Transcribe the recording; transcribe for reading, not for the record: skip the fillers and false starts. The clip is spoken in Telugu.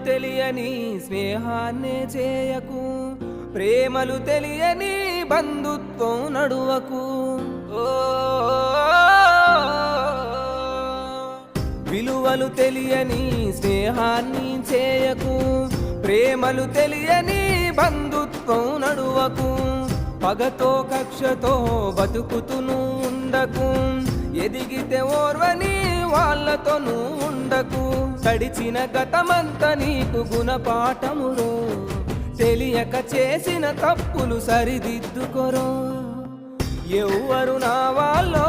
తెలియని స్నేహాన్నే చేయకు, ప్రేమలు తెలియని బంధుత్వం నడువకు. విలువలు తెలియని స్నేహాన్ని చేయకు, ప్రేమలు తెలియని బంధుత్వం నడువకు. పగతో కక్షతో బతుకుతును ఉండకు, ఎదిగితే ఓర్వని వాళ్ళతోనూ ఉండకు. గడిచిన గతమంత నీకు గుణపాఠమురో, తెలియక చేసిన తప్పులు సరిదిద్దుకొరో. ఎవ్వరు నా వాళ్ళో